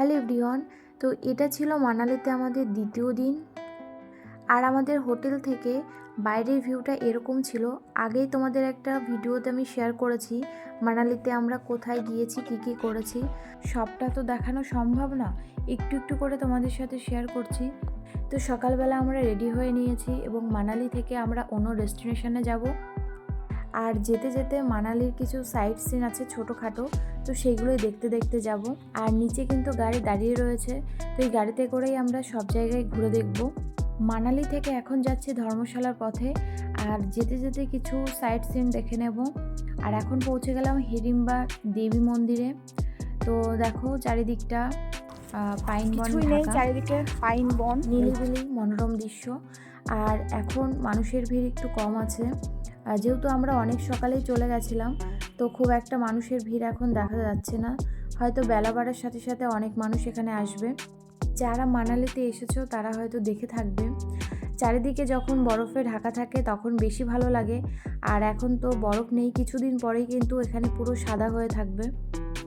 Hello everyone. তো এটা ছিল মানালিতে আমাদের দ্বিতীয় দিন। আর আমাদের হোটেল থেকে বাইরের ভিউটা এরকম ছিল। আগেই তোমাদের একটা ভিডিওতে আমি শেয়ার করেছি মানালিতে আমরা কোথায় গিয়েছি, কী করেছি। সবটা তো দেখানো সম্ভব না, একটু একটু করে তোমাদের সাথে শেয়ার করছি। তো সকালবেলা আমরা রেডি হয়ে নিয়েছি এবং মানালি থেকে আমরা অন্য ডেস্টিনেশনে যাব। আর যেতে যেতে মানালির কিছু সাইট সিন আছে ছোটোখাটো, তো সেইগুলোই দেখতে দেখতে যাব। আর নিচে কিন্তু গাড়ি দাঁড়িয়ে রয়েছে, তো এই গাড়িতে করেই আমরা সব জায়গায় ঘুরে দেখব। মানালি থেকে এখন যাচ্ছি ধর্মশালার পথে, আর যেতে যেতে কিছু সাইট সিন দেখে নেব। আর এখন পৌঁছে গেলাম হিড়িম্বা দেবী মন্দিরে। তো দেখো চারিদিকটা পাইন বন, চারিদিকে পাইন বন, নীলিবিলি মনোরম দৃশ্য। আর এখন মানুষের ভিড় একটু কম আছে, যেহেতু আমরা অনেক সকালেই চলে গেছিলাম, তো খুব একটা মানুষের ভিড় এখন দেখা যাচ্ছে না। হয়তো বেলা বাড়ার সাথে সাথে অনেক মানুষ এখানে আসবে। যারা মানালিতে এসেছো তারা হয়তো দেখে থাকবে। চারিদিকে যখন বরফে ঢাকা থাকে তখন বেশি ভালো লাগে, আর এখন তো বরফ নেই, কিছুদিন পরেই কিন্তু এখানে পুরো সাদা হয়ে থাকবে।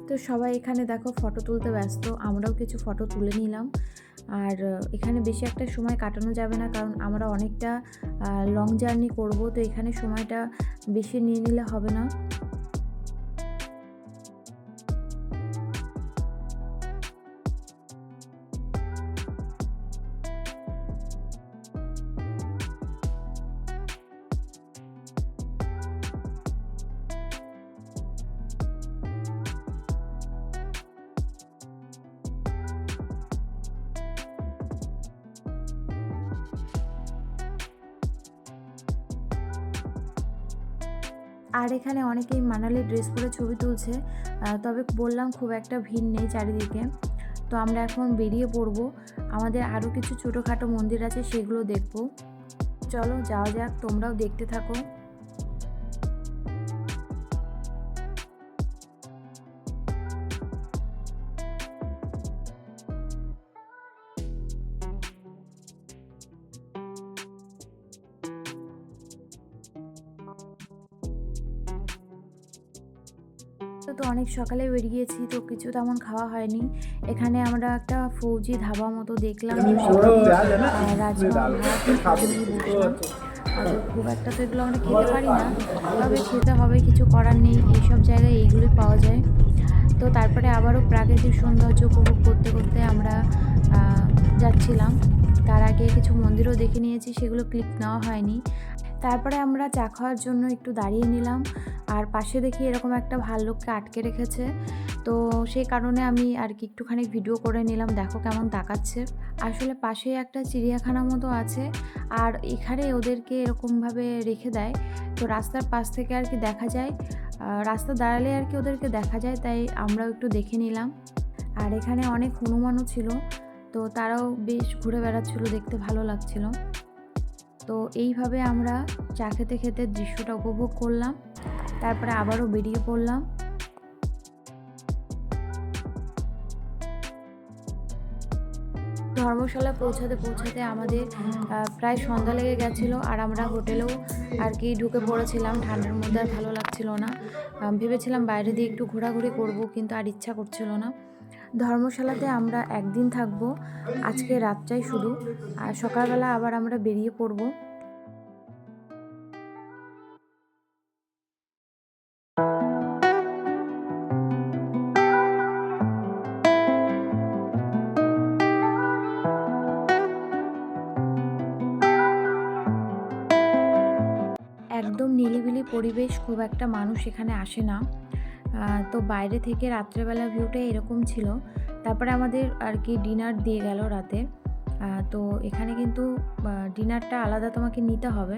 তো সবাই এখানে দেখো ফটো তুলতে ব্যস্ত, আমরাও কিছু ফটো তুলে নিলাম। আর এখানে বেশি একটা সময় কাটানো যাবে না, কারণ আমরা অনেকটা লং জার্নি করব, তো এখানে সময়টা বেশি নিয়ে নিলে হবে না। আর এখানে অনেকেই মানালির ড্রেস পরে ছবি তুলছে, তবে বললাম খুব একটা ভিড় নেই চারিদিকে। তো আমরা এখন বেরিয়ে পড়ব, আমাদের আরও কিছু ছোটোখাটো মন্দির আছে সেগুলো দেখব। চলো যাওয়া যাক, তোমরাও দেখতে থাকো। তো অনেক সকালে বেরিয়েছি, তো কিছু তেমন খাওয়া হয়নি। এখানে আমরা একটা ফৌজি ধাবা মতো দেখলাম, রাজমা ভাত নিয়ে বসলাম। খুব একটা তো এগুলো আমরা খেতে পারি না, তবে খেতে হবে, কিছু করার নেই, এইসব জায়গায় এইগুলোই পাওয়া যায়। তো তারপরে আবারও প্রাকৃতিক সৌন্দর্য উপভোগ করতে করতে আমরা যাচ্ছিলাম। তার আগে কিছু মন্দিরও দেখে নিয়েছি, সেগুলো ক্লিক নেওয়া হয়নি। তারপরে আমরা চা খাওয়ার জন্য একটু দাঁড়িয়ে নিলাম, আর পাশে দেখি এরকম একটা ভাল্লুককে আটকে রেখেছে। তো সেই কারণে আমি আর কি একটুখানি ভিডিও করে নিলাম, দেখো কেমন তাকাচ্ছে। আসলে পাশেই একটা চিড়িয়াখানা মতো আছে, আর এখানে ওদেরকে এরকমভাবে রেখে দেয়, তো রাস্তার পাশ থেকে আর কি দেখা যায়, রাস্তা দাঁড়ালে আর কি ওদেরকে দেখা যায়, তাই আমরাও একটু দেখে নিলাম। আর এখানে অনেক হনুমানও ছিল, তো তারাও বেশ ঘুরে বেড়াচ্ছিলো, দেখতে ভালো লাগছিল। তো এইভাবে আমরা চা খেতে খেতে দৃশ্যটা উপভোগ করলাম, তারপরে আবারও বেরিয়ে পড়লাম। ধর্মশালা পৌঁছাতে আমাদের প্রায় সন্ধ্যা লেগে গেছিলো, আর আমরা হোটেলেও আর কি ঢুকে পড়েছিলাম। ঠান্ডার মধ্যে আর ভালো লাগছিল না, ভেবেছিলাম বাইরে দিয়ে একটু ঘোরাঘুরি করব, কিন্তু আর ইচ্ছা করছিল না। ধর্মশালাতে আমরা একদিন থাকবো, আজকে রাতটাই শুধু, আর সকালবেলা আবার আমরা বেরিয়ে পড়বো। একদম নিরিবিলি পরিবেশ, খুব একটা মানুষ এখানে আসে না। তো বাইরে থেকে রাত্রেবেলা ভিউটা এরকম ছিল। তারপরে আমাদের আর কি ডিনার দিয়ে গেল রাতে। তো এখানে কিন্তু ডিনারটা আলাদা তোমাকে নিতে হবে,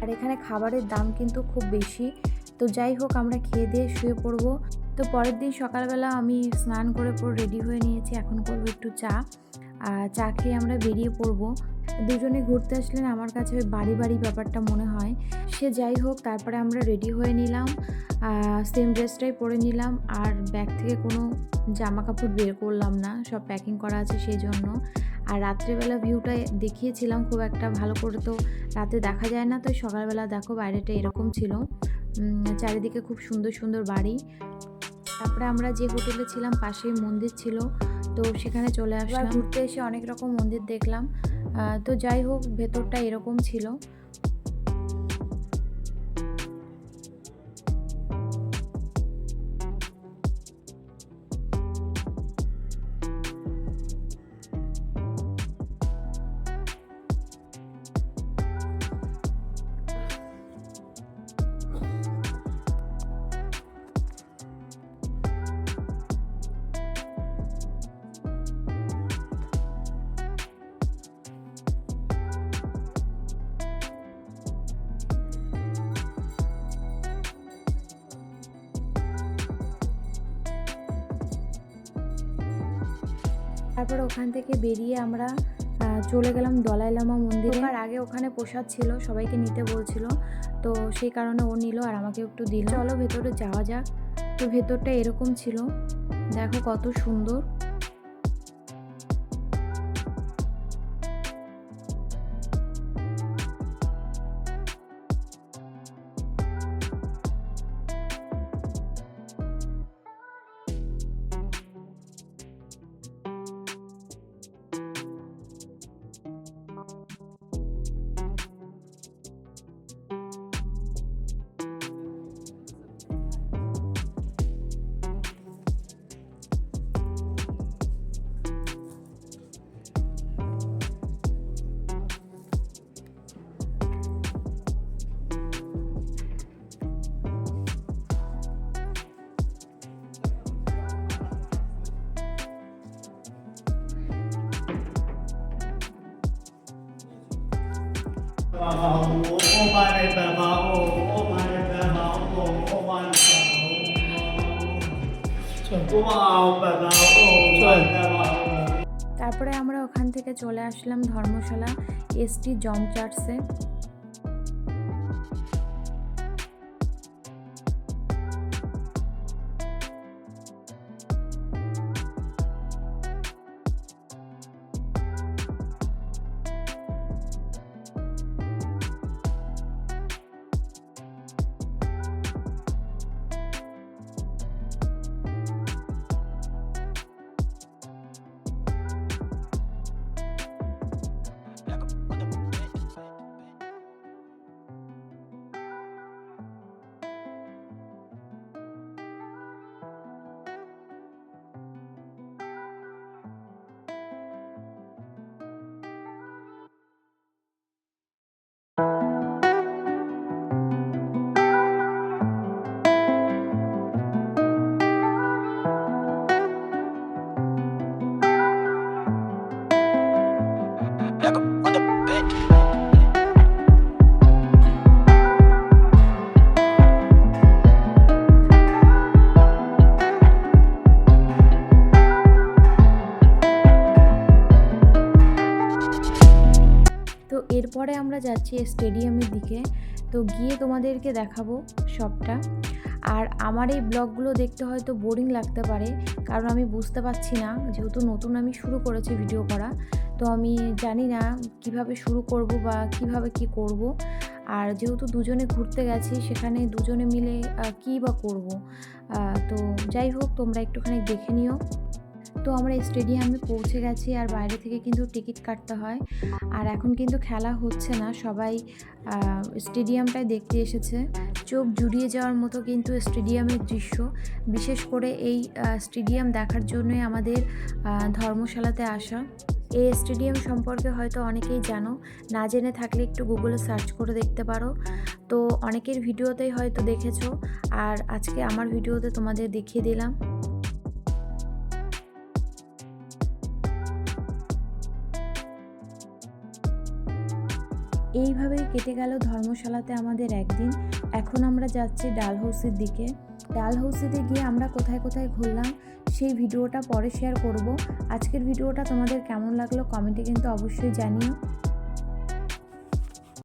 আর এখানে খাবারের দাম কিন্তু খুব বেশি। তো যাই হোক, আমরা খেয়ে দিয়ে শুয়ে পড়বো। তো পরের দিন সকালবেলা আমি স্নান করে পুরো রেডি হয়ে নিয়েছি, এখন করবো একটু চা খেয়ে আমরা বেরিয়ে পড়বো। দুজনে ঘুরতে আসলেন, আমার কাছে ওই বাড়ি ব্যাপারটা মনে হয়। সে যাই হোক, তারপরে আমরা রেডি হয়ে নিলাম, সেম ড্রেসটাই পরে নিলাম, আর ব্যাগ থেকে কোনো জামা কাপড় বের করলাম না, সব প্যাকিং করা আছে সেই জন্য। আর রাত্রেবেলা ভিউটা দেখিয়েছিলাম, খুব একটা ভালো করে তো রাতে দেখা যায় না, তো সকালবেলা দেখো বাইরেটা এরকম ছিল, চারিদিকে খুব সুন্দর সুন্দর বাড়ি। তারপরে আমরা যে হোটেলে ছিলাম পাশেই মন্দির ছিল, তো সেখানে চলে আসলাম। ঘুরতে এসে অনেক রকম মন্দির দেখলাম। তো যাই হোক, ভেতরটা এরকম ছিল। তারপর ওখান থেকে বেরিয়ে আমরা চলে গেলাম দলাই লামা মন্দিরে। আর আগে ওখানে প্রসাদ ছিল, সবাইকে নিতে বলছিল, তো সেই কারণে ও নিল আর আমাকে একটু দিল। চলো ভেতরে যাওয়া যাক। তো ভেতরটা এরকম ছিল, দেখো কত সুন্দর। তারপরে আমরা ওখান থেকে চলে আসলাম ধর্মশালা এসটি জন চার্চে। তো এরপরে আমরা যাচ্ছি স্টেডিয়ামের দিকে। তো গিয়ে তোমাদেরকে দেখাবো সবটা। আর আমার এই ব্লগগুলো দেখতে হয়তো বোরিং লাগতে পারে, কারণ আমি বুঝতে পারছি না, যেহেতু নতুন আমি শুরু করেছি ভিডিও করা, তো আমি জানি না কিভাবে শুরু করব বা কিভাবে কি করব। আর যেহেতু দুজনে ঘুরতে গেছি, সেখানে দুজনে মিলে কী বা করব। তো যাই হোক, তোমরা একটুখানি দেখে নিও। তো আমরা স্টেডিয়ামে পৌঁছে গেছি, আর বাইরে থেকে কিন্তু টিকিট কাটতে হয়। আর এখন কিন্তু খেলা হচ্ছে না, সবাই স্টেডিয়ামটায় দেখতে এসেছে। চোখ জুড়িয়ে যাওয়ার মতো কিন্তু স্টেডিয়ামের দৃশ্য। বিশেষ করে এই স্টেডিয়াম দেখার জন্যই আমাদের ধর্মশালাতে আসা। এই স্টেডিয়াম সম্পর্কে হয়তো অনেকেই জানো, না জেনে থাকলে একটু গুগলে সার্চ করে দেখতে পারো। তো অনেকের ভিডিওতেই হয়তো দেখেছো, আর আজকে আমার ভিডিওতে তোমাদের দেখিয়ে দিলাম। এইভাবেই কেটে গেল ধর্মশালাতে আমাদের একদিন। এখন আমরা যাচ্ছি ডালহৌসির দিকে। ডালহৌসিতে গিয়ে আমরা কোথায় কোথায় ঘুরলাম সেই ভিডিওটা পরে শেয়ার করব। আজকের ভিডিওটা তোমাদের কেমন লাগলো কমেন্টে কিন্তু অবশ্যই জানিও।